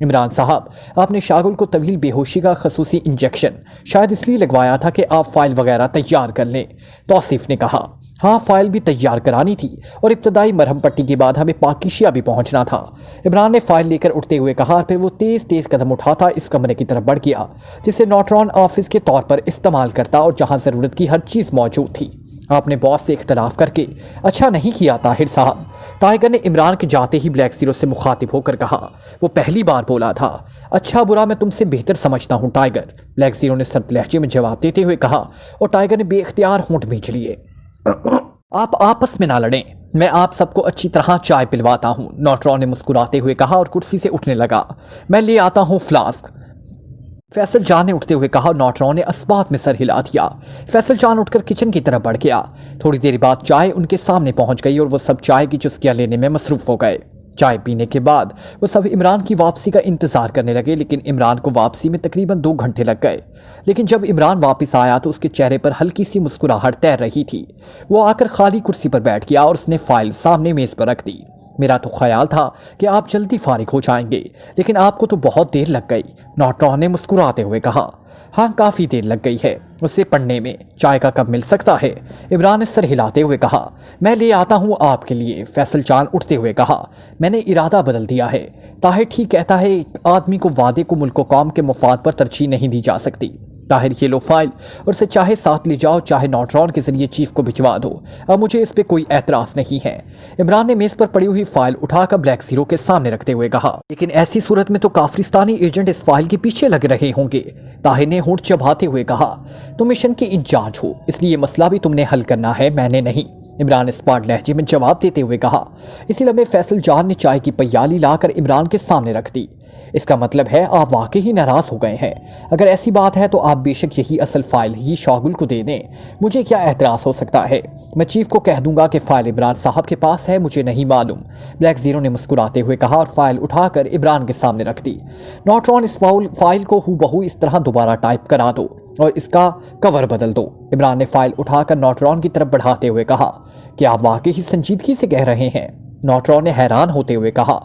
عمران صاحب، آپ نے شاگل کو طویل بے ہوشی کا خصوصی انجیکشن شاید اس لیے لگوایا تھا کہ آپ فائل وغیرہ تیار کر لیں، توصیف نے کہا۔ ہاں، فائل بھی تیار کرانی تھی اور ابتدائی مرہم پٹی کے بعد ہمیں پاکیشیا بھی پہنچنا تھا۔ عمران نے فائل لے کر اٹھتے ہوئے کہا اور پھر وہ تیز قدم اٹھاتا اس کمرے کی طرف بڑھ گیا جسے نوٹران آفس کے طور پر استعمال کرتا اور جہاں ضرورت کی ہر چیز موجود تھی۔ آپ نے باس سے اختلاف کر کے اچھا نہیں کیا طاہر صاحب، ٹائیگر نے عمران کے جاتے ہی بلیک زیرو سے مخاطب ہو کر کہا۔ وہ پہلی بار بولا تھا۔ اچھا برا میں تم سے بہتر سمجھتا ہوں ٹائیگر، بلیک زیرو نے سرد لہجے میں جواب دیتے ہوئے کہا اور ٹائیگر نے بے اختیار ہونٹ بھینچ لیے۔ آپ آپس میں نہ لڑیں، میں آپ سب کو اچھی طرح چائے پلواتا ہوں، نوٹران نے مسکراتے ہوئے کہا اور کرسی سے اٹھنے لگا۔ میں لے آتا ہوں فلاسک، فیصل جان نے اٹھتے ہوئے کہا۔ نوٹران نے اسبات میں سر ہلا دیا۔ فیصل جان اٹھ کر کچن کی طرف بڑھ گیا۔ تھوڑی دیر بعد چائے ان کے سامنے پہنچ گئی اور وہ سب چائے کی چسکیاں لینے میں مصروف ہو گئے۔ چائے پینے کے بعد وہ سب عمران کی واپسی کا انتظار کرنے لگے، لیکن عمران کو واپسی میں تقریباً 2 گھنٹے لگ گئے۔ لیکن جب عمران واپس آیا تو اس کے چہرے پر ہلکی سی مسکراہٹ تیر رہی تھی۔ وہ آ کر خالی کرسی پر بیٹھ گیا اور اس نے فائل سامنے میز پر رکھ دی۔ میرا تو خیال تھا کہ آپ جلدی فارغ ہو جائیں گے، لیکن آپ کو تو بہت دیر لگ گئی، نوٹران نے مسکراتے ہوئے کہا۔ ہاں، کافی دیر لگ گئی ہے اسے پڑھنے میں، چائے کا کپ مل سکتا ہے؟ عمران نے سر ہلاتے ہوئے کہا۔ میں لے آتا ہوں آپ کے لیے، فیصل جان اٹھتے ہوئے کہا۔ میں نے ارادہ بدل دیا ہے، طاہر ٹھیک کہتا ہے، ایک آدمی کو وعدے کو ملک و قوم کے مفاد پر ترجیح نہیں دی جا سکتی۔ طاہر یہ لو فائل اور اسے چاہے ساتھ لے جاؤ چاہے نوٹران کے ذریعے چیف کو بھجوا دو، اب مجھے اس پہ کوئی اعتراض نہیں ہے۔ عمران نے میز پر پڑی ہوئی فائل اٹھا کر بلیک زیرو کے سامنے رکھتے ہوئے کہا۔ لیکن ایسی صورت میں تو کافرستانی ایجنٹ اس فائل کے پیچھے لگ رہے ہوں گے، طاہر نے ہونٹ چباتے ہوئے کہا۔ تم مشن کے انچارج ہو، اس لیے یہ مسئلہ بھی تم نے حل کرنا ہے، میں نے نہیں، عمران نے اسپاٹ لہجے میں جواب دیتے ہوئے کہا۔ اسی لمحے فیصل جان نے چائے کی پیالی لا کر عمران کے سامنے رکھ دی۔ اس کا مطلب ہے آپ واقعی ناراض ہو گئے ہیں؟ اگر ایسی بات ہے تو آپ بے شک یہی اصل فائل ہی شاگل کو دے دیں، مجھے کیا اعتراض ہو سکتا ہے؟ میں چیف کو کہہ دوں گا کہ فائل عمران صاحب کے پاس ہے، مجھے نہیں معلوم، بلیک زیرو نے مسکراتے ہوئے کہا اور فائل اٹھا کر عمران کے سامنے رکھ دی۔ نوٹران، اس فائل کو ہو بہو اس طرح دوبارہ ٹائپ کرا دو اور اس کا کور بدل دو، عمران نے فائل اٹھا کر نوٹران کی طرف بڑھاتے ہوئے کہا۔ کیا آپ واقعی سنجیدگی سے کہہ رہے ہیں؟ نوٹران نے حیران ہوتے ہوئے کہا۔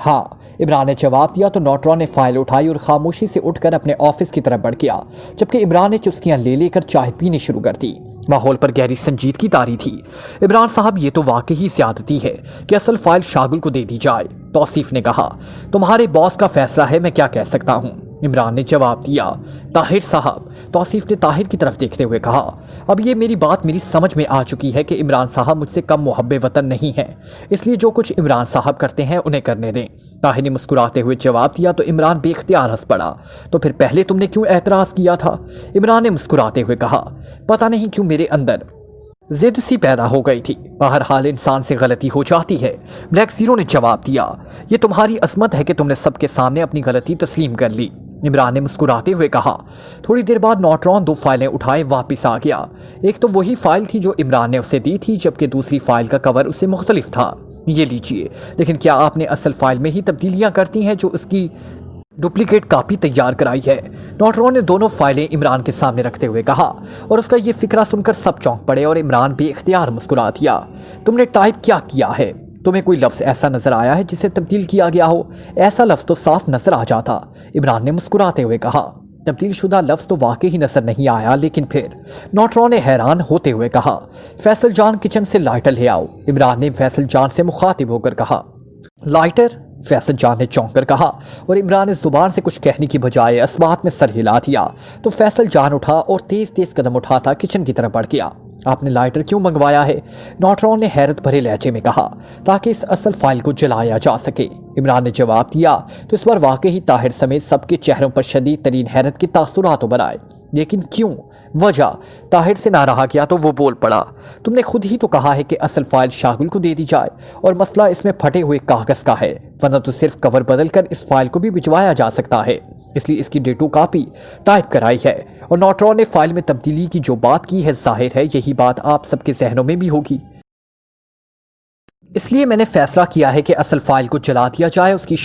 ہاں، عمران نے جواب دیا تو نوٹران نے فائل اٹھائی اور خاموشی سے اٹھ کر اپنے آفس کی طرف بڑھ گیا، جبکہ عمران نے چسکیاں لے کر چائے پینی شروع کر دی۔ ماحول پر گہری سنجیدگی طاری تھی۔ عمران صاحب، یہ تو واقعی زیادتی ہے کہ اصل فائل شاگل کو دے دی جائے، توصیف نے کہا۔ تمہارے باس کا فیصلہ ہے، میں کیا کہہ سکتا ہوں، عمران نے جواب دیا۔ طاہر صاحب، توصیف نے طاہر کی طرف دیکھتے ہوئے کہا۔ اب یہ میری بات میری سمجھ میں آ چکی ہے کہ عمران صاحب مجھ سے کم محب وطن نہیں ہیں، اس لیے جو کچھ عمران صاحب کرتے ہیں انہیں کرنے دیں، طاہر نے مسکراتے ہوئے جواب دیا۔ تو عمران بے اختیار ہنس پڑا۔ تو پھر پہلے تم نے کیوں اعتراض کیا تھا؟ عمران نے مسکراتے ہوئے کہا۔ پتہ نہیں کیوں میرے اندر ضد سی پیدا ہو گئی تھی، بہرحال انسان سے غلطی ہو جاتی ہے، بلیک زیرو نے جواب دیا۔ یہ تمہاری عظمت ہے کہ تم نے سب کے سامنے اپنی غلطی تسلیم کر لی، عمران نے مسکراتے ہوئے کہا۔ تھوڑی دیر بعد نوٹران 2 فائلیں اٹھائے واپس آ گیا۔ ایک تو وہی فائل تھی جو عمران نے اسے دی تھی، جبکہ دوسری فائل کا کور اس سے مختلف تھا۔ یہ لیجئے، لیکن کیا آپ نے اصل فائل میں ہی تبدیلیاں کرتی ہیں جو اس کی ڈپلیکیٹ کاپی تیار کرائی ہے؟ نوٹران نے دونوں فائلیں عمران کے سامنے رکھتے ہوئے کہا، اور اس کا یہ فکرہ سن کر سب چونک پڑے اور عمران بے اختیار مسکرا دیا۔ تم نے ٹائپ کیا کیا ہے؟ تمہیں کوئی لفظ ایسا نظر آیا ہے جسے تبدیل کیا گیا ہو؟ ایسا لفظ تو صاف نظر آ جاتا، عمران نے مسکراتے ہوئے کہا۔ تبدیل شدہ لفظ تو واقعی نظر نہیں آیا، لیکن پھر، نوٹران نے حیران ہوتے ہوئے کہا۔ فیصل جان، کچن سے لائٹر لے آؤ، عمران نے فیصل جان سے مخاطب ہو کر کہا۔ لائٹر؟ فیصل جان نے چونک کر کہا، اور عمران نے زبان سے کچھ کہنے کی بجائے اسبات میں سر ہلا دیا۔ تو فیصل جان اٹھا اور تیز قدم اٹھاتا کچن کی طرف بڑھ گیا۔ آپ نے لائٹر کیوں منگوایا ہے؟ نوٹران نے حیرت بھرے لہجے میں کہا۔ تاکہ اس اصل فائل کو جلایا جا سکے، عمران نے جواب دیا۔ تو اس پر واقعی طاہر سمیت سب کے چہروں پر شدید ترین حیرت کے تاثرات ابھر آئے۔ لیکن کیوں؟ وجہ؟ طاہر سے نہ رہا گیا تو وہ بول پڑا۔ تم نے خود ہی تو کہا ہے کہ اصل فائل شاگل کو دے دی جائے، اور مسئلہ اس میں پھٹے ہوئے کاغذ کا ہے، ورنہ تو صرف کور بدل کر اس فائل کو بھی بھجوایا جا سکتا ہے، اس لیے اس کی ڈیٹو کاپی ٹائپ کرائی ہے۔ اور نوٹران نے فائل میں تبدیلی کی جو بات کی ہے، ظاہر ہے یہی بات آپ سب کے ذہنوں میں بھی ہوگی، اس لیے میں نے فیصلہ کیا ہے کہ اصل فائل کو جلا دیا جائے، اس کی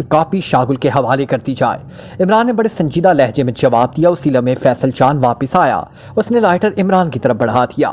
کاپی شاگل کے حوالے کر دی جائے، عمران نے بڑے سنجیدہ لہجے میں جواب دیا۔ اسی لمحے فیصل جان واپس آیا، اس نے لائٹر عمران کی طرف بڑھا دیا۔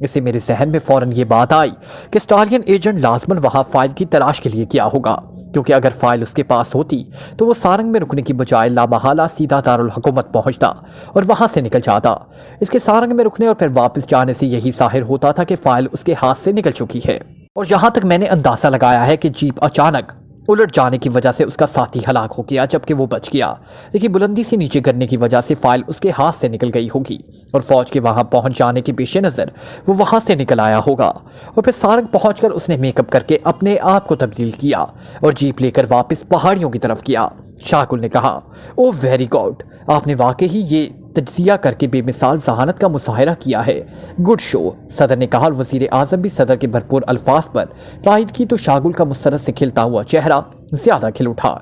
اس سے میرے ذہن میں فوراً یہ بات آئی کہ اسٹالین ایجنٹ لازماً وہاں فائل کی تلاش کے لیے کیا ہوگا، کیونکہ اگر فائل اس کے پاس ہوتی تو وہ سارنگ میں رکنے کی بجائے لامحالہ سیدھا دارالحکومت پہنچتا اور وہاں سے نکل جاتا۔ اس کے سارنگ میں رکنے اور پھر واپس جانے سے یہی ظاہر ہوتا تھا کہ فائل اس کے ہاتھ سے نکل چکی ہے، اور جہاں تک میں نے اندازہ لگایا ہے کہ جیپ اچانک الٹ جانے کی وجہ سے اس کا ساتھی ہلاک ہو گیا جبکہ وہ بچ گیا، لیکن بلندی سے نیچے گرنے کی وجہ سے فائل اس کے ہاتھ سے نکل گئی ہوگی اور فوج کے وہاں پہنچ جانے کے پیش نظر وہ وہاں سے نکل آیا ہوگا، اور پھر سارنگ پہنچ کر اس نے میک اپ کر کے اپنے آپ کو تبدیل کیا اور جیپ لے کر واپس پہاڑیوں کی طرف کیا۔ شاہگل نے کہا، او ویری گڈ، آپ نے واقعی یہ تجزیہ کر کے بے مثال ذہانت کا مظاہرہ کیا ہے، گڈ شو، صدر نے کہا، اور وزیر اعظم بھی صدر کے بھرپور الفاظ پر تائید کی تو شاہگل کا مسرت سے کھلتا ہوا چہرہ زیادہ کھل اٹھا۔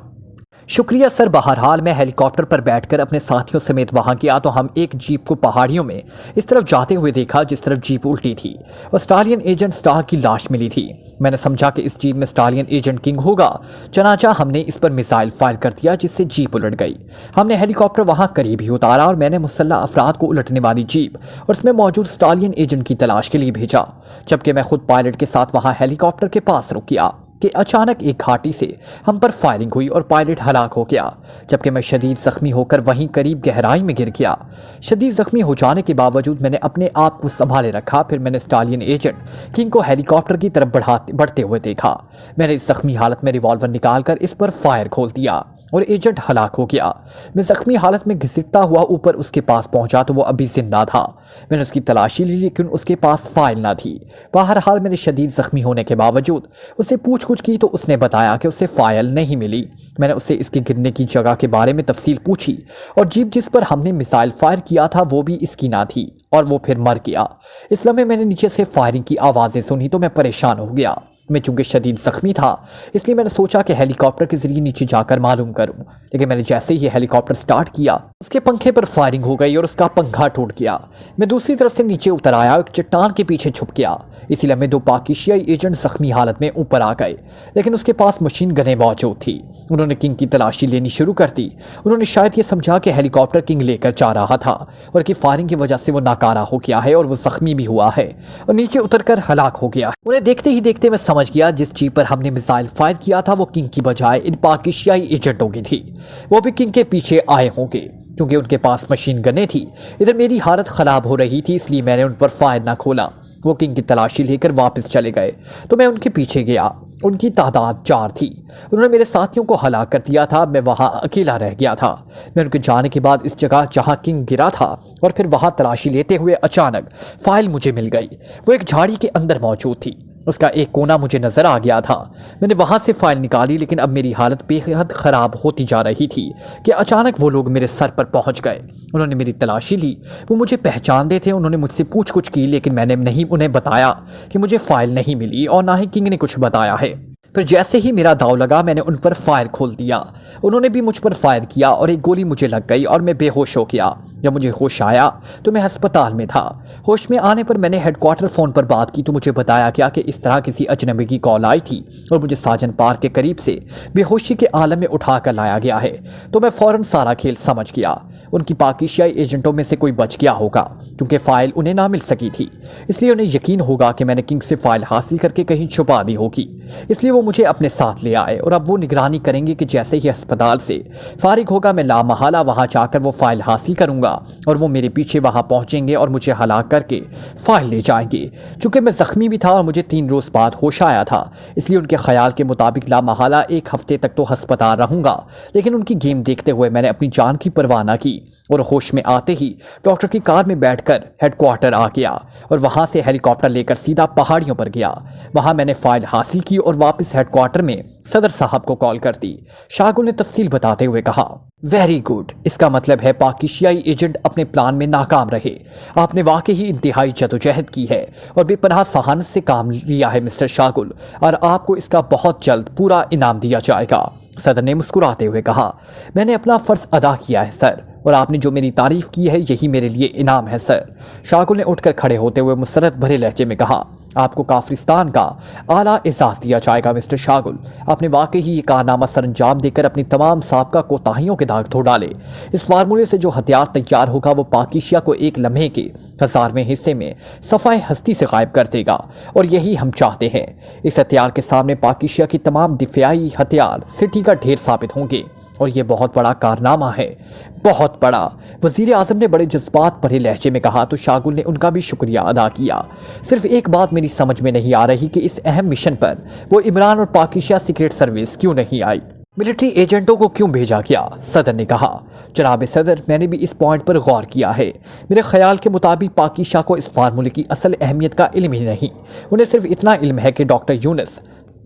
شکریہ سر، بہرحال میں ہیلی کاپٹر پر بیٹھ کر اپنے ساتھیوں سمیت وہاں گیا تو ہم ایک جیپ کو پہاڑیوں میں اس طرف جاتے ہوئے دیکھا جس طرف جیپ الٹی تھی اور اسٹالین ایجنٹ اسٹار کی لاش ملی تھی۔ میں نے سمجھا کہ اس جیپ میں اسٹالین ایجنٹ کنگ ہوگا، چنانچہ ہم نے اس پر میزائل فائر کر دیا جس سے جیپ الٹ گئی۔ ہم نے ہیلی کاپٹر وہاں قریب ہی اتارا اور میں نے مسلح افراد کو الٹنے والی جیپ اور اس میں موجود اسٹالین ایجنٹ کی تلاش کے لیے بھیجا، جبکہ میں خود پائلٹ کے ساتھ وہاں ہیلی کاپٹر کے پاس رک گیا کہ اچانک ایک گھاٹی سے ہم پر فائرنگ ہوئی اور پائلٹ ہلاک ہو گیا، جبکہ میں شدید زخمی ہو کر وہیں قریب گہرائی میں گر گیا۔ شدید زخمی ہو جانے کے باوجود میں نے اپنے آپ کو سنبھالے رکھا۔ پھر میں نے اسٹالین ایجنٹ کنگ کو ہیلی کاپٹر کی طرف بڑھتے ہوئے دیکھا۔ میں نے اس زخمی حالت میں ریوالور نکال کر اس پر فائر کھول دیا اور ایجنٹ ہلاک ہو گیا۔ میں زخمی حالت میں گھسٹتا ہوا اوپر اس کے پاس پہنچا تو وہ ابھی زندہ تھا۔ میں نے اس کی تلاشی لی لیکن اس کے پاس فائل نہ تھی۔ بہرحال میں نے شدید زخمی ہونے کے باوجود اسے پوچھ گچھ کی تو اس نے بتایا کہ اسے فائل نہیں ملی۔ میں نے اس سے اس کے گرنے کی جگہ کے بارے میں تفصیل پوچھی اور جیپ جس پر ہم نے میزائل فائر کیا تھا وہ بھی اس کی نہ تھی اور وہ پھر مر گیا۔ اس لمحے میں نے نیچے سے فائرنگ کی آوازیں سنی تو میں پریشان ہو گیا۔ میں چونکہ شدید زخمی تھا اس لیے میں نے سوچا کہ ہیلی کاپٹر کے ذریعے نیچے جا کر معلوم کروں، لیکن میں نے جیسے ہی ہیلی کاپٹر سٹارٹ کیا اس کے پنکھے پر فائرنگ ہو گئی اور اس کا پنکھا ٹوٹ گیا۔ میں دوسری طرف سے نیچے اتر آیا اور ایک چٹان کے پیچھے چھپ گیا۔ اسی لمحے دو پاکستانی ایجنٹ زخمی حالت میں اوپر آ گئے لیکن اس کے پاس مشین گنیں موجود تھی۔ انہوں نے کنگ کی تلاشی لینی شروع کر دی۔ انہوں نے شاید یہ سمجھا کہ ہیلی کاپٹر کنگ لے کر جا رہا تھا اور کہ فائرنگ کی وجہ سے وہ ناکارہ ہو گیا ہے اور وہ زخمی بھی ہوا ہے اور نیچے اتر کر ہلاک ہو گیا ہے۔ انہیں دیکھتے ہی دیکھتے میں سمجھ گیا جس جیپ پر ہم نے میزائل فائر کیا تھا وہ کنگ کی بجائے ان پاکستانی ایجنٹوں کی تھی۔ وہ بھی کنگ کے پیچھے آئے ہوں گے کیونکہ ان کے پاس مشین گنیں تھی۔ ادھر میری حالت خراب ہو رہی تھی اس لیے میں نے ان پر فائر نہ کھولا۔ وہ کنگ کی تلاشی لے کر واپس چلے گئے تو میں ان کے پیچھے گیا۔ ان کی تعداد 4 تھی۔ انہوں نے میرے ساتھیوں کو ہلاک کر دیا تھا، میں وہاں اکیلا رہ گیا تھا۔ میں ان کے جانے کے بعد اس جگہ جہاں کنگ گرا تھا اور پھر وہاں تلاشی لیتے ہوئے اچانک فائل مجھے مل گئی۔ وہ ایک جھاڑی کے اندر موجود تھی۔ اس کا ایک کونا مجھے نظر آ گیا تھا۔ میں نے وہاں سے فائل نکالی لیکن اب میری حالت بے حد خراب ہوتی جا رہی تھی کہ اچانک وہ لوگ میرے سر پر پہنچ گئے۔ انہوں نے میری تلاشی لی۔ وہ مجھے پہچانتے تھے۔ انہوں نے مجھ سے پوچھ گچھ کی لیکن میں نے نہیں انہیں بتایا کہ مجھے فائل نہیں ملی اور نہ ہی کنگ نے کچھ بتایا ہے۔ پھر جیسے ہی میرا داؤ لگا میں نے ان پر فائر کھول دیا۔ انہوں نے بھی مجھ پر فائر کیا اور ایک گولی مجھے لگ گئی اور میں بے ہوش ہو گیا۔ جب مجھے ہوش آیا تو میں ہسپتال میں تھا۔ ہوش میں آنے پر میں نے ہیڈ کوارٹر فون پر بات کی تو مجھے بتایا گیا کہ اس طرح کسی اجنبی کی کال آئی تھی اور مجھے ساجن پارک کے قریب سے بے ہوشی کے عالم میں اٹھا کر لایا گیا ہے۔ تو میں فوراً سارا کھیل سمجھ گیا۔ ان کی پاکستانی ایجنٹوں میں سے کوئی بچ گیا ہوگا کیونکہ فائل انہیں نہ مل سکی تھی، اس لیے انہیں یقین ہوگا کہ میں نے کنگ سے فائل حاصل کر کے کہیں چھپا دی ہوگی، اس لیے وہ مجھے اپنے ساتھ لے آئے اور اب وہ نگرانی کریں گے کہ جیسے ہی ہسپتال سے فارغ ہوگا میں لامحالہ وہاں جا کر وہ فائل حاصل کروں گا اور وہ میرے پیچھے وہاں پہنچیں گے اور مجھے ہلاک کر کے فائل لے جائیں گے۔ چونکہ میں زخمی بھی تھا اور مجھے 3 روز بعد ہوش آیا تھا، اس لیے ان کے خیال کے مطابق لامحالہ 1 ہفتے تک تو ہسپتال رہوں گا، لیکن ان کی گیم دیکھتے ہوئے میں نے اپنی جان کی پرواہ نہ کی اور ہوش میں آتے ہی ڈاکٹر کی کار میں بیٹھ کر ہیڈ کوارٹر آ گیا اور وہاں سے ہیلی کاپٹر لے کر سیدھا پہاڑیوں پر گیا۔ وہاں میں نے فائل حاصل کی اور واپس ہیڈ کوارٹر میں صدر صاحب کو کال کر دی۔ شاہگل نے تفصیل بتاتے ہوئے کہا، ویری گڈ، اس کا مطلب ہے پاکستانی ایجنٹ اپنے پلان میں ناکام رہے۔ آپ نے واقعی انتہائی جدوجہد کی ہے اور بے پناہ ذہانت سے کام لیا ہے مسٹر شاہگل، اور آپ کو اس کا بہت جلد پورا انعام دیا جائے گا۔ صدر نے مسکراتے ہوئے کہا، میں نے اپنا فرض ادا کیا ہے سر، اور آپ نے جو میری تعریف کی ہے یہی میرے لیے انعام ہے سر۔ شاگل نے اٹھ کر کھڑے ہوتے ہوئے مسرت بھرے لہجے میں کہا، آپ کو کافرستان کا اعلیٰ اعزاز دیا جائے گا مسٹر شاگل۔ آپ نے واقعی یہ کارنامہ سر انجام دے کر اپنی تمام سابقہ کوتاہیوں کے داغ دھو ڈالے۔ اس فارمولے سے جو ہتھیار تیار ہوگا وہ پاک ایشیا کو ایک لمحے کے 1000ویں حصے میں صفائے ہستی سے غائب کر دے گا، اور یہی ہم چاہتے ہیں۔ اس ہتھیار کے سامنے پاک ایشیا کی تمام دفاعی ہتھیار سٹی کا ڈھیر ثابت ہوں گے، اور یہ بہت بڑا کارنامہ ہے، بہت بڑا۔ وزیر اعظم نے بڑے جذبات بھرے لہجے میں کہا تو شاگل نے ان کا بھی شکریہ ادا کیا۔ صرف ایک بات میری سمجھ میں نہیں آ رہی کہ اس اہم مشن پر وہ عمران اور پاک ایشیا سیکرٹ سروس کیوں نہیں آئی، ملٹری ایجنٹوں کو کیوں بھیجا گیا؟ صدر نے کہا، جناب صدر میں نے بھی اس پوائنٹ پر غور کیا ہے۔ میرے خیال کے مطابق پاک ایشیا کو اس فارمولے کی اصل اہمیت کا علم ہی نہیں، انہیں صرف اتنا علم ہے کہ ڈاکٹر یونس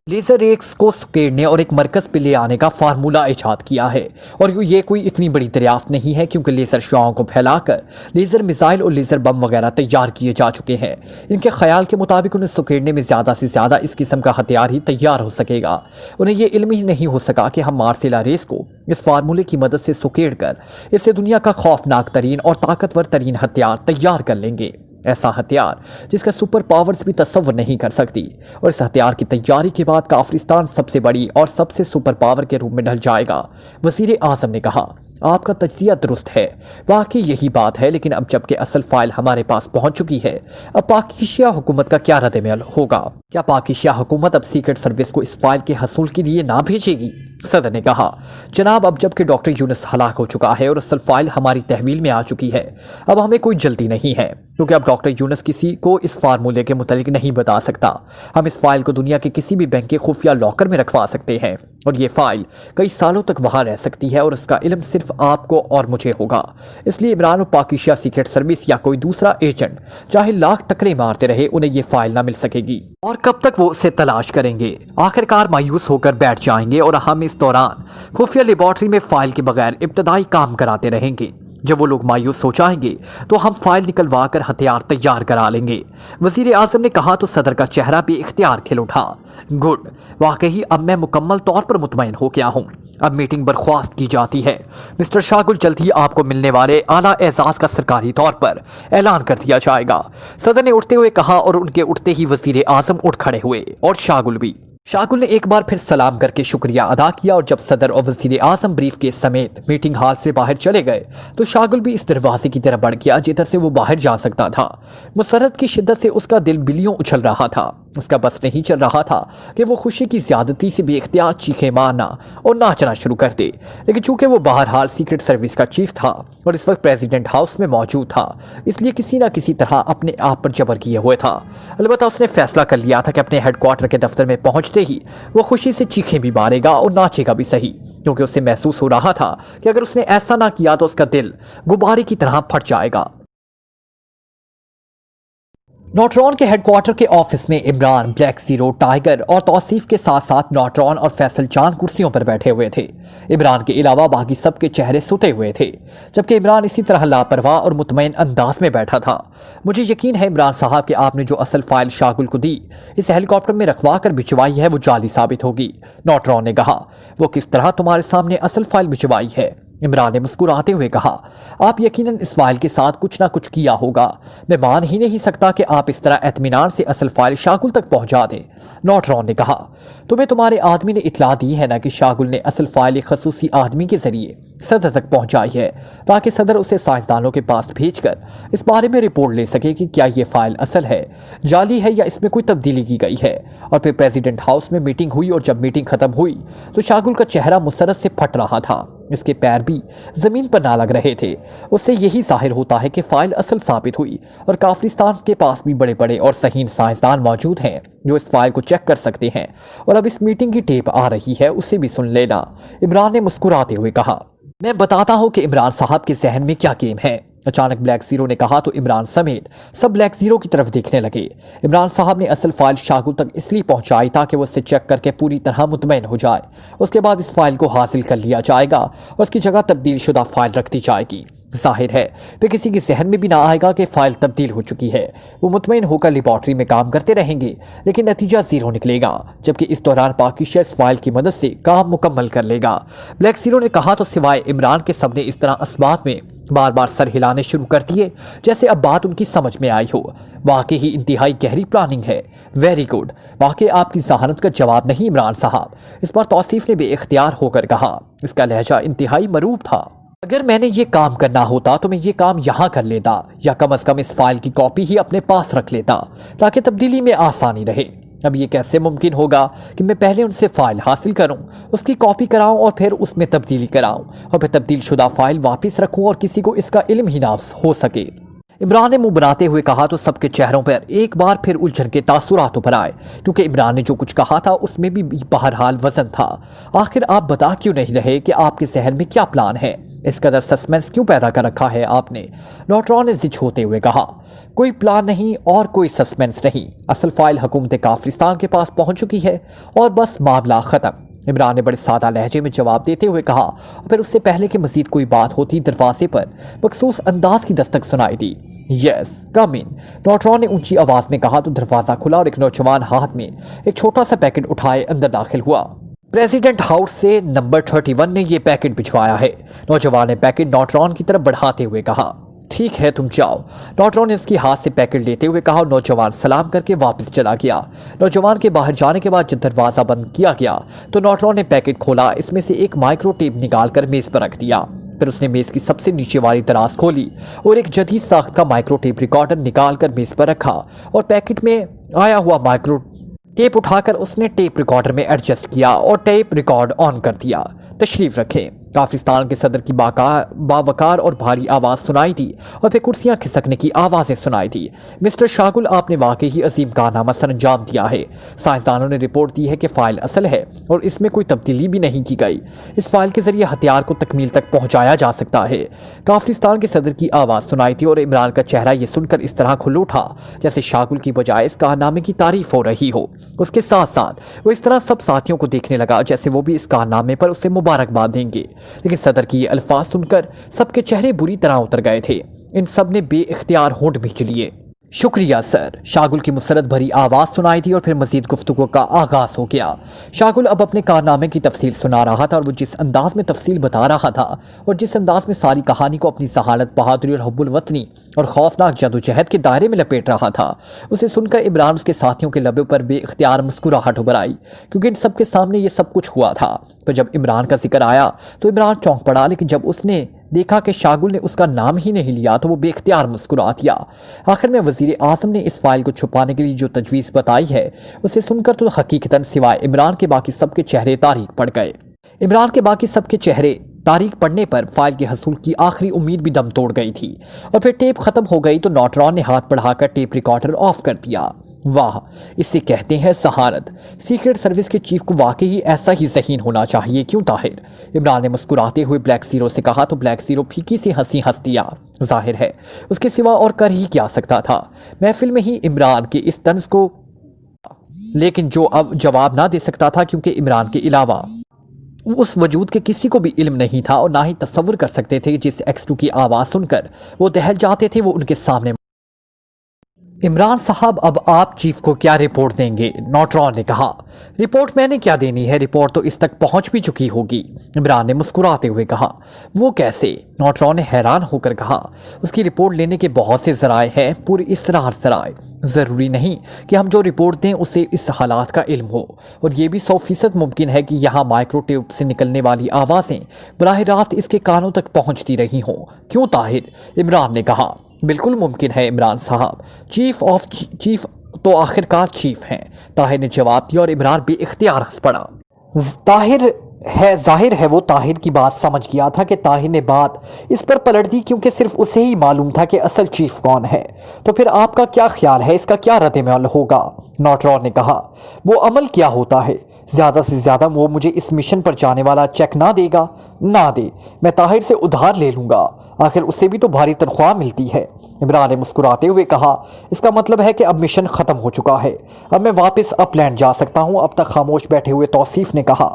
لیزر ریکس کو سکیڑنے اور ایک مرکز پہ لے آنے کا فارمولہ ایجاد کیا ہے، اور یہ کوئی اتنی بڑی دریافت نہیں ہے کیونکہ لیزر شعاعوں کو پھیلا کر لیزر میزائل اور لیزر بم وغیرہ تیار کیے جا چکے ہیں۔ ان کے خیال کے مطابق انہیں سکیڑنے میں زیادہ سے زیادہ اس قسم کا ہتھیار ہی تیار ہو سکے گا۔ انہیں یہ علم ہی نہیں ہو سکا کہ ہم مارسیلا ریس کو اس فارمولے کی مدد سے سکیڑ کر اس سے دنیا کا خوفناک ترین اور طاقتور ترین ہتھیار تیار کر لیں گے، ایسا ہتھیار جس کا سپر پاورز بھی تصور نہیں کر سکتی، اور اس ہتھیار کی تیاری کے بعد کافرستان سب سے بڑی اور سب سے سپر پاور کے روپ میں ڈھل جائے گا۔ وزیر اعظم نے کہا، آپ کا تجزیہ درست ہے، واقعی یہی بات ہے، لیکن اب جب کہ اصل فائل ہمارے پاس پہنچ چکی ہے، اب پاک ایشیا حکومت کا کیا رد عمل ہوگا؟ کیا پاک ایشیا حکومت اب سیکرٹ سروس کو اس فائل کے حصول کے لیے نہ بھیجے گی؟ صدر نے کہا، جناب اب جب کہ ڈاکٹر یونس ہلاک ہو چکا ہے اور اصل فائل ہماری تحویل میں آ چکی ہے، اب ہمیں کوئی جلدی نہیں ہے، کیونکہ اب ڈاکٹر یونس کسی کو اس فارمولے کے متعلق نہیں بتا سکتا۔ ہم اس فائل کو دنیا کے کسی بھی بینک کے خفیہ لاکر میں رکھوا سکتے ہیں، اور یہ فائل کئی سالوں تک وہاں رہ سکتی ہے، اور اس کا علم صرف آپ کو اور مجھے ہوگا۔ اس لیے عمران اور پاک ایشیا سیکرٹ سروس یا کوئی دوسرا ایجنٹ چاہے لاکھ ٹکرے مارتے رہے، انہیں یہ فائل نہ مل سکے گی، اور کب تک وہ اسے تلاش کریں گے؟ آخرکار مایوس ہو کر بیٹھ جائیں گے، اور ہم اس دوران خفیہ لیبارٹری میں فائل کے بغیر ابتدائی کام کراتے رہیں گے۔ جب وہ لوگ مایوس ہو جائیں گے تو ہم فائل نکلوا کر ہتھیار تیار کرا لیں گے۔ وزیر اعظم نے کہا تو صدر کا چہرہ بھی اختیار کھل اٹھا۔ گڈ، واقعی اب میں مکمل طور پر مطمئن ہو گیا ہوں۔ اب میٹنگ برخواست کی جاتی ہے۔ مسٹر شاگل، جلد ہی آپ کو ملنے والے اعلیٰ اعزاز کا سرکاری طور پر اعلان کر دیا جائے گا، صدر نے اٹھتے ہوئے کہا، اور ان کے اٹھتے ہی وزیر اعظم اٹھ کھڑے ہوئے، اور شاگل بھی۔ شاگل نے ایک بار پھر سلام کر کے شکریہ ادا کیا، اور جب صدر اور وزیر اعظم بریف کیس سمیت میٹنگ ہال سے باہر چلے گئے تو شاگل بھی اس دروازے کی طرف بڑھ گیا جدھر سے وہ باہر جا سکتا تھا۔ مسرت کی شدت سے اس کا دل بلیوں اچھل رہا تھا۔ اس کا بس نہیں چل رہا تھا کہ وہ خوشی کی زیادتی سے بے اختیار چیخیں مارنا اور ناچنا شروع کر دے، لیکن چونکہ وہ بہرحال سیکرٹ سروس کا چیف تھا اور اس وقت پریزیڈنٹ ہاؤس میں موجود تھا، اس لیے کسی نہ کسی طرح اپنے آپ پر جبر کیے ہوئے تھا۔ البتہ اس نے فیصلہ کر لیا تھا کہ اپنے ہیڈ کوارٹر کے دفتر میں پہنچتے ہی وہ خوشی سے چیخیں بھی مارے گا اور ناچے گا بھی صحیح، کیونکہ اسے محسوس ہو رہا تھا کہ اگر اس نے ایسا نہ کیا تو اس کا دل غبارے کی طرح پھٹ جائے گا۔ نوٹرون کے ہیڈ کوارٹر کے آفس میں عمران، بلیک زیرو، ٹائیگر اور توصیف کے ساتھ ساتھ نوٹرون اور فیصل چاند کرسیوں پر بیٹھے ہوئے تھے۔ عمران کے علاوہ باقی سب کے چہرے ستے ہوئے تھے، جبکہ عمران اسی طرح لاپرواہ اور مطمئن انداز میں بیٹھا تھا۔ مجھے یقین ہے عمران صاحب کہ آپ نے جو اصل فائل شاگل کو دی، اس ہیلی کاپٹر میں رکھوا کر بھجوائی ہے، وہ جعلی ثابت ہوگی، نوٹرون نے کہا۔ وہ کس طرح تمہارے سامنے اصل فائل بھجوائی ہے؟ عمران نے مسکراتے ہوئے کہا، آپ یقیناً اس فائل کے ساتھ کچھ نہ کچھ کیا ہوگا، میں مان ہی نہیں سکتا کہ آپ اس طرح اطمینان سے اصل فائل شاگل تک پہنچا دیں، نوٹرون نے کہا۔ تمہیں تمہارے آدمی نے اطلاع دی ہے نا کہ شاگل نے اصل فائل ایک خصوصی آدمی کے ذریعے صدر تک پہنچائی ہے، تاکہ صدر اسے سائنسدانوں کے پاس بھیج کر اس بارے میں رپورٹ لے سکے کہ کیا یہ فائل اصل ہے، جعلی ہے یا اس میں کوئی تبدیلی کی گئی ہے۔ اور پھر پریزیڈنٹ ہاؤس میں میٹنگ ہوئی، اور جب میٹنگ ختم ہوئی تو شاگل کا چہرہ مسرت سے پھٹ رہا تھا، اس کے پیر بھی زمین پر نہ لگ رہے تھے۔ اس سے یہی ظاہر ہوتا ہے کہ فائل اصل ثابت ہوئی، اور کافرستان کے پاس بھی بڑے بڑے اور صحیح سائنسدان موجود ہیں جو اس فائل کو چیک کر سکتے ہیں، اور اب اس میٹنگ کی ٹیپ آ رہی ہے، اسے بھی سن لینا، عمران نے مسکراتے ہوئے کہا۔ میں بتاتا ہوں کہ عمران صاحب کے ذہن میں کیا گیم ہے، اچانک بلیک زیرو نے کہا تو عمران سمیت سب بلیک زیرو کی طرف دیکھنے لگے۔ عمران صاحب نے اصل فائل شاگل تک اس لیے پہنچائی تاکہ وہ اسے چیک کر کے پوری طرح مطمئن ہو جائے، اس کے بعد اس فائل کو حاصل کر لیا جائے گا اور اس کی جگہ تبدیل شدہ فائل رکھ دی جائے گی۔ ظاہر ہے پھر کسی کے ذہن میں بھی نہ آئے گا کہ فائل تبدیل ہو چکی ہے۔ وہ مطمئن ہو کر لیبارٹری میں کام کرتے رہیں گے لیکن نتیجہ زیرو نکلے گا، جبکہ اس دوران پاکیزہ اس فائل کی مدد سے کام مکمل کر لے گا۔ بلیک زیرو نے کہا تو سوائے عمران کے سب نے اس طرح اسبات میں بار بار سر ہلانے شروع کر دیے جیسے اب بات ان کی سمجھ میں آئی ہو۔ واقعی انتہائی گہری پلاننگ ہے، ویری گڈ۔ واقعی آپ کی ذہانت کا جواب نہیں عمران صاحب، اس بار توصیف نے بے اختیار ہو کر کہا۔ اس کا لہجہ انتہائی مروب تھا۔ اگر میں نے یہ کام کرنا ہوتا تو میں یہ کام یہاں کر لیتا، یا کم از کم اس فائل کی کاپی ہی اپنے پاس رکھ لیتا تاکہ تبدیلی میں آسانی رہے۔ اب یہ کیسے ممکن ہوگا کہ میں پہلے ان سے فائل حاصل کروں، اس کی کاپی کراؤں اور پھر اس میں تبدیلی کراؤں اور پھر تبدیل شدہ فائل واپس رکھوں اور کسی کو اس کا علم ہی نہ ہو سکے؟ عمران نے منہ بناتے ہوئے کہا تو سب کے چہروں پر ایک بار پھر الجھن کے تاثرات ابھر آئے، کیونکہ عمران نے جو کچھ کہا تھا اس میں بھی بہرحال وزن تھا۔ آخر آپ بتا کیوں نہیں رہے کہ آپ کے ذہن میں کیا پلان ہے؟ اس قدر سسپینس کیوں پیدا کر رکھا ہے آپ نے؟ نوٹران نے زچ ہوتے ہوئے کہا۔ کوئی پلان نہیں اور کوئی سسپینس نہیں، اصل فائل حکومت کافرستان کے پاس پہنچ چکی ہے اور بس معاملہ ختم۔ عمران نے بڑے سادہ لہجے میں جواب دیتے ہوئے کہا، اور پھر اس سے پہلے کہ مزید کوئی بات ہوتی دروازے پر مخصوص انداز کی دستک سنائی دی۔ یس کم ان، نوٹران نے اونچی آواز میں کہا تو دروازہ کھلا اور ایک نوجوان ہاتھ میں ایک چھوٹا سا پیکٹ اٹھائے اندر داخل ہوا۔ پریزیڈنٹ ہاؤس سے نمبر 31 نے یہ پیکٹ بھجوایا ہے، نوجوان نے پیکٹ نوٹران کی طرف بڑھاتے ہوئے کہا۔ ٹھیک ہے تم جاؤ، نوٹران نے اس کی ہاتھ سے پیکٹ لیتے ہوئے کہا اور نوجوان سلام کر کے واپس چلا گیا۔ نوجوان کے باہر جانے کے بعد جب دروازہ بند کیا گیا تو نوٹران نے پیکٹ کھولا، اس میں سے ایک مائکرو ٹیپ نکال کر میز پر رکھ دیا۔ پھر اس نے میز کی سب سے نیچے والی دراز کھولی اور ایک جدید ساخت کا مائکرو ٹیپ ریکارڈر نکال کر میز پر رکھا اور پیکٹ میں آیا ہوا مائکرو ٹیپ اٹھا کر اس نے ٹیپ ریکارڈر میں ایڈجسٹ کیا اور ٹیپ ریکارڈ آن کر دیا۔ تشریف رکھیں، کافرستان کے صدر کی باوقار اور بھاری آواز سنائی دی اور پھر کرسیاں کھسکنے کی آوازیں سنائی دی۔ مسٹر شاگل، آپ نے واقعی عظیم کارنامہ سر انجام دیا ہے۔ سائنسدانوں نے رپورٹ دی ہے کہ فائل اصل ہے اور اس میں کوئی تبدیلی بھی نہیں کی گئی۔ اس فائل کے ذریعے ہتھیار کو تکمیل تک پہنچایا جا سکتا ہے۔ کافرستان کے صدر کی آواز سنائی تھی اور عمران کا چہرہ یہ سن کر اس طرح کھل اٹھا جیسے شاگل کی بجائے اس کارنامے کی تعریف ہو رہی ہو۔ اس کے ساتھ ساتھ وہ اس طرح سب ساتھیوں کو دیکھنے لگا جیسے وہ بھی اس کارنامے پر اسے مبارکباد دیں گے، لیکن صدر کی یہ الفاظ سن کر سب کے چہرے بری طرح اتر گئے تھے۔ ان سب نے بے اختیار ہونٹ بھیج لیے۔ شکریہ سر، شاگل کی مسرت بھری آواز سنائی تھی اور پھر مزید گفتگو کا آغاز ہو گیا۔ شاگل اب اپنے کارنامے کی تفصیل سنا رہا تھا اور وہ جس انداز میں تفصیل بتا رہا تھا اور جس انداز میں ساری کہانی کو اپنی ذہانت، بہادری اور حب الوطنی اور خوفناک جدوجہد کے دائرے میں لپیٹ رہا تھا، اسے سن کر عمران اس کے ساتھیوں کے لبوں پر بے اختیار مسکراہٹ ابھر آئی، کیونکہ ان سب کے سامنے یہ سب کچھ ہوا تھا۔ پھر جب عمران کا ذکر آیا تو عمران چونک پڑا، لیکن جب اس نے دیکھا کہ شاگل نے اس کا نام ہی نہیں لیا تو وہ بے اختیار مسکرا دیا۔ آخر میں وزیر اعظم نے اس فائل کو چھپانے کے لیے جو تجویز بتائی ہے اسے سن کر تو حقیقتاً سوائے عمران کے باقی سب کے چہرے تاریک پڑ گئے۔ عمران کے باقی سب کے چہرے تاریک پڑنے پر فائل کے حصول کی آخری امید بھی دم توڑ گئی تھی اور پھر ٹیپ ختم ہو گئی تو نوٹران نے ہاتھ بڑھا کر ٹیپ ریکارڈر آف کر دیا۔ واہ، اسے کہتے ہیں سہارت۔ سیکرٹ سروس کے چیف کو واقعی ایسا ہی ذہین ہونا چاہیے، کیوں طاہر؟ عمران نے مسکراتے ہوئے بلیک زیرو سے کہا تو بلیک زیرو پھیکی سی ہنسی ہنس دیا۔ ظاہر ہے اس کے سوا اور کر ہی کیا سکتا تھا، محفل میں ہی عمران کے اس طنز کو، لیکن جو اب جواب نہ دے سکتا تھا کیونکہ عمران کے علاوہ اس وجود کے کسی کو بھی علم نہیں تھا اور نہ ہی تصور کر سکتے تھے جس X2 کی آواز سن کر وہ دہل جاتے تھے وہ ان کے سامنے۔ عمران صاحب، اب آپ چیف کو کیا رپورٹ دیں گے؟ نوٹران نے کہا۔ رپورٹ میں نے کیا دینی ہے، رپورٹ تو اس تک پہنچ بھی چکی ہوگی، عمران نے مسکراتے ہوئے کہا۔ وہ کیسے؟ نوٹران نے حیران ہو کر کہا۔ اس کی رپورٹ لینے کے بہت سے ذرائع ہیں، پوری اسرار ذرائع۔ ضروری نہیں کہ ہم جو رپورٹ دیں اسے اس حالات کا علم ہو، اور یہ بھی 100% ممکن ہے کہ یہاں مائکرو ٹیپ سے نکلنے والی آوازیں براہ راست اس کے کانوں تک پہنچتی رہی ہوں۔ کیوں طاہر؟ عمران نے کہا۔ بالکل ممکن ہے عمران صاحب، چیف تو آخرکار چیف ہیں، طاہر نے جواب دیا اور عمران بے اختیار ہنس پڑا۔ ظاہر ہے وہ طاہر کی بات سمجھ گیا تھا کہ طاہر نے بات اس پر پلٹ دی کیونکہ صرف اسے ہی معلوم تھا کہ اصل چیف کون ہے۔ تو پھر آپ کا کیا خیال ہے، اس کا کیا رد عمل ہوگا؟ نوٹران نے کہا۔ وہ عمل کیا ہوتا ہے؟ زیادہ سے زیادہ وہ مجھے اس مشن پر جانے والا چیک نہ دے گا، نہ دے، میں طاہر سے ادھار لے لوں گا، آخر اسے بھی تو بھاری تنخواہ ملتی ہے۔ عمران نے مسکراتے ہوئے کہا۔ اس کا مطلب ہے کہ اب مشن ختم ہو چکا ہے، اب میں واپس اپ لینڈ جا سکتا ہوں۔ اب تک خاموش بیٹھے ہوئے توصیف نے کہا۔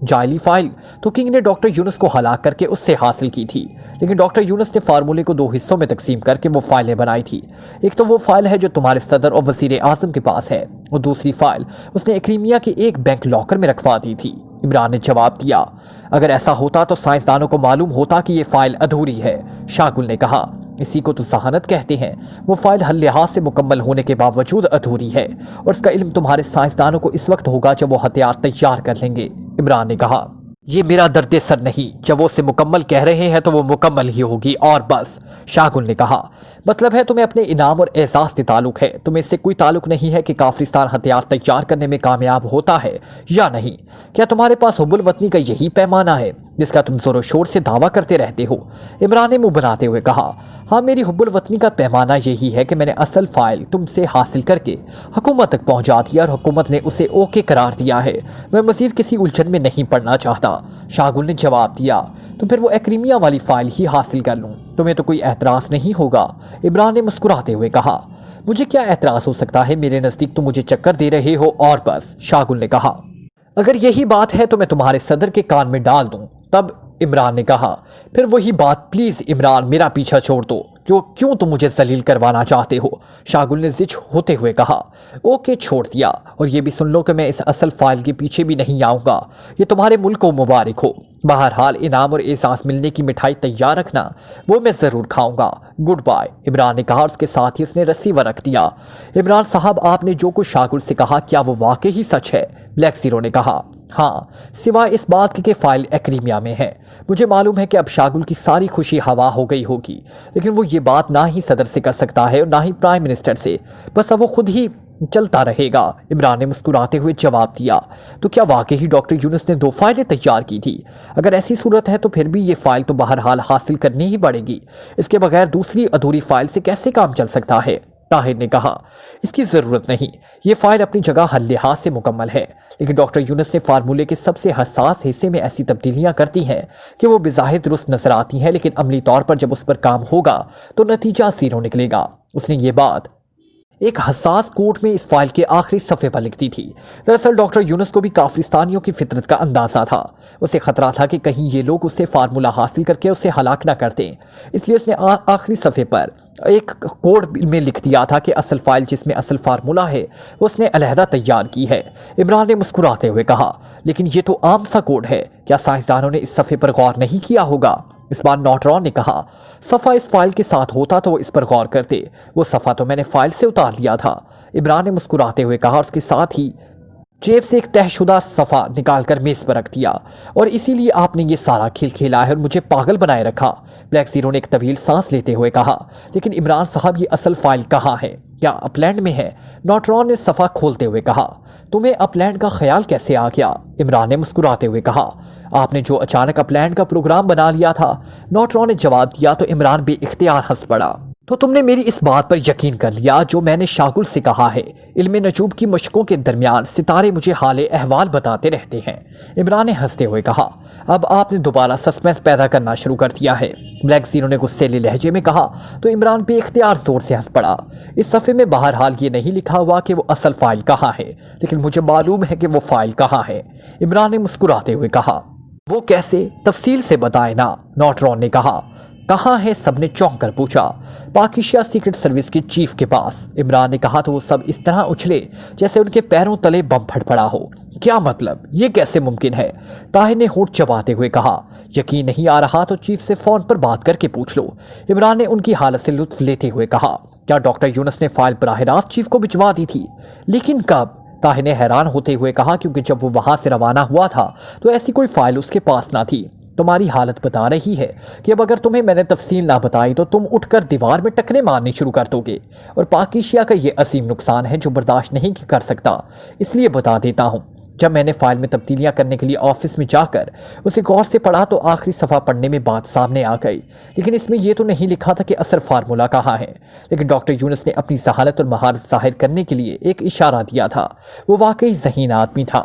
جعلی فائل تو کنگ نے ڈاکٹر یونس کو ہلاک کر کے اس سے حاصل کی تھی، لیکن ڈاکٹر یونس نے فارمولے کو 2 حصوں میں تقسیم کر کے وہ فائلیں بنائی تھی۔ ایک تو وہ فائل ہے جو تمہارے صدر اور وزیر اعظم کے پاس ہے، اور دوسری فائل اس نے ایکریمیا کے ایک بینک لاکر میں رکھوا دی تھی۔ عمران نے جواب دیا، اگر ایسا ہوتا تو سائنسدانوں کو معلوم ہوتا کہ یہ فائل ادھوری ہے۔ شاگل نے کہا، اسی کو تو ذہانت کہتے ہیں۔ وہ فائل ہر لحاظ سے مکمل ہونے کے باوجود ادھوری ہے، اور اس کا علم تمہارے سائنسدانوں کو اس وقت ہوگا جب وہ ہتھیار تیار کر لیں گے۔ عمران نے کہا، یہ میرا درد سر نہیں، جب وہ اسے مکمل کہہ رہے ہیں تو وہ مکمل ہی ہوگی اور بس۔ شاگل نے کہا، مطلب ہے تمہیں اپنے انعام اور اعزاز سے تعلق ہے، تمہیں اس سے کوئی تعلق نہیں ہے کہ کافرستان ہتھیار تیار کرنے میں کامیاب ہوتا ہے یا نہیں؟ کیا تمہارے پاس حب الوطنی کا یہی پیمانہ ہے جس کا تم زور و شور سے دعویٰ کرتے رہتے ہو؟ عمران نے منہ بناتے ہوئے کہا، ہاں میری حب الوطنی کا پیمانہ یہی ہے کہ میں نے اصل فائل تم سے حاصل کر کے حکومت تک پہنچا دیا اور حکومت نے اسے اوکے قرار دیا ہے۔ میں مزید کسی الجھن میں نہیں پڑنا چاہتا۔ شاگل نے جواب دیا، تو پھر وہ ایکریمیا والی فائل ہی حاصل کر لوں، تمہیں تو کوئی اعتراض نہیں ہوگا؟ عمران نے مسکراتے ہوئے کہا، مجھے کیا اعتراض ہو سکتا ہے، میرے نزدیک تم مجھے چکر دے رہے ہو اور بس۔ شاگل نے کہا، اگر یہی بات ہے تو میں تمہارے صدر کے کان میں ڈال دوں تب؟ عمران نے کہا، پھر وہی بات پلیز عمران، میرا پیچھا چھوڑ دو، کیوں تم مجھے ذلیل کروانا چاہتے ہو؟ شاگل نے زچ ہوتے ہوئے کہا، اوکے چھوڑ دیا، اور یہ بھی سن لو کہ میں اس اصل فائل کے پیچھے بھی نہیں آؤں گا۔ یہ تمہارے ملک کو مبارک ہو۔ بہرحال انعام اور احساس ملنے کی مٹھائی تیار رکھنا، وہ میں ضرور کھاؤں گا۔ گڈ بائے، عمران نے کہا، اور اس کے ساتھ ہی اس نے رسیور رکھ دیا۔ عمران صاحب، آپ نے جو کچھ شاگل سے کہا کیا وہ واقعی سچ ہے؟ بلیک زیرو نے کہا، ہاں، سوائے اس بات کے کہ فائل ایکریمیا میں ہے۔ مجھے معلوم ہے کہ اب شاگل کی ساری خوشی ہوا ہو گئی ہوگی، لیکن وہ یہ بات نہ ہی صدر سے کر سکتا ہے اور نہ ہی پرائم منسٹر سے، بس اب وہ خود ہی چلتا رہے گا۔ عمران نے مسکراتے ہوئے جواب دیا، تو کیا واقعی ڈاکٹر یونس نے 2 فائلیں تیار کی تھی؟ اگر ایسی صورت ہے تو پھر بھی یہ فائل تو بہرحال حاصل کرنی ہی پڑے گی، اس کے بغیر دوسری ادھوری فائل سے کیسے کام چل سکتا ہے؟ طاہر نے کہا، اس کی ضرورت نہیں، یہ فائل اپنی جگہ ہر لحاظ سے مکمل ہے، لیکن ڈاکٹر یونس نے فارمولے کے سب سے حساس حصے میں ایسی تبدیلیاں کرتی ہیں کہ وہ بظاہر درست نظر آتی ہیں، لیکن عملی طور پر جب اس پر کام ہوگا تو نتیجہ 0 نکلے گا۔ اس نے یہ بات ایک حساس کوٹ میں اس فائل کے آخری صفحے پر لکھ دی تھی۔ دراصل ڈاکٹر یونس کو بھی کافرستانیوں کی فطرت کا اندازہ تھا۔ اسے خطرہ تھا کہ کہیں یہ لوگ اسے فارمولہ حاصل کر کے اسے ہلاک نہ کر دیں، اس لیے اس نے آخری صفحے پر ایک کوڈ میں لکھ دیا تھا کہ اصل فائل جس میں اصل فارمولہ ہے اس نے علیحدہ تیار کی ہے۔ عمران نے مسکراتے ہوئے کہا، لیکن یہ تو عام سا کوڈ ہے، کیا سائنسدانوں نے اس صفحے پر غور نہیں کیا ہوگا؟ اس بار نوٹرون نے کہا، صفحہ اس فائل کے ساتھ ہوتا تو وہ اس پر غور کرتے، وہ صفحہ تو میں نے فائل سے اتار لیا تھا۔ عمران نے مسکراتے ہوئے کہا، اور اس کے ساتھ ہی جیب سے ایک طے شدہ صفحہ نکال کر میز پر رکھ دیا، اور اسی لیے آپ نے یہ سارا کھیل کھیلا ہے اور مجھے پاگل بنائے رکھا۔ بلیک زیرو نے ایک طویل سانس لیتے ہوئے کہا، لیکن عمران صاحب یہ اصل فائل کہاں ہے؟ کیا اپلینڈ میں ہے؟ نوٹرون نے صفحہ کھولتے ہوئے کہا، تمہیں اپلینڈ کا خیال کیسے آ گیا؟ عمران نے مسکراتے ہوئے کہا، آپ نے جو اچانک اپلینڈ کا پروگرام بنا لیا تھا۔ نوٹرون نے جواب دیا تو عمران بے اختیار ہنس پڑا، تو تم نے میری اس بات پر یقین کر لیا جو میں نے شاگل سے کہا ہے، علم نجوم کی مشقوں کے درمیان ستارے مجھے حال احوال بتاتے رہتے ہیں۔ عمران نے ہنستے ہوئے کہا، اب آپ نے دوبارہ سسپینس پیدا کرنا شروع کر دیا ہے۔ بلیک زیرو نے غصیلے لہجے میں کہا تو عمران بے اختیار زور سے ہنس پڑا۔ اس صفحے میں بہرحال یہ نہیں لکھا ہوا کہ وہ اصل فائل کہاں ہے، لیکن مجھے معلوم ہے کہ وہ فائل کہاں ہے۔ عمران نے مسکراتے ہوئے کہا، وہ کیسے؟ تفصیل سے بتائے نا۔ نوٹرون نے کہا، کہاں ہے؟ سب نے چونک کر پوچھا۔ پاکیشیا سیکرٹ سروس کے چیف کے پاس۔ عمران نے کہا تو وہ سب اس طرح اچھلے جیسے ان کے پیروں تلے بم پھٹ پڑا ہو۔ کیا مطلب؟ یہ کیسے ممکن ہے؟ طاہر نے ہونٹ چباتے ہوئے کہا، یقین نہیں آ رہا تو چیف سے فون پر بات کر کے پوچھ لو۔ عمران نے ان کی حالت سے لطف لیتے ہوئے کہا، کیا ڈاکٹر یونس نے فائل براہ راست چیف کو بھجوا دی تھی؟ لیکن کب؟ طاہر نے حیران ہوتے ہوئے کہا، کیونکہ جب وہ وہاں سے روانہ ہوا تھا تو ایسی کوئی فائل اس کے پاس نہ تھی۔ تمہاری حالت بتا رہی ہے کہ اب اگر تمہیں میں نے تفصیل نہ بتائی تو تم اٹھ کر دیوار میں ٹکرے مارنی شروع کر دو گے، اور پاکیشیا کا یہ عظیم نقصان ہے جو برداشت نہیں کر سکتا۔ اس لیے بتا دیتا ہوں، جب میں نے فائل میں تبدیلیاں کرنے کے لیے آفس میں جا کر اسے غور سے پڑھا تو آخری صفحہ پڑھنے میں بات سامنے آ گئی، لیکن اس میں یہ تو نہیں لکھا تھا کہ اصل فارمولہ کہاں ہے۔ لیکن ڈاکٹر یونس نے اپنی ذہانت اور مہارت ظاہر کرنے کے لیے ایک اشارہ دیا تھا۔ وہ واقعی ذہین آدمی تھا۔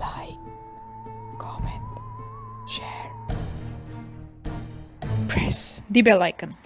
Like, comment, share, press the bell icon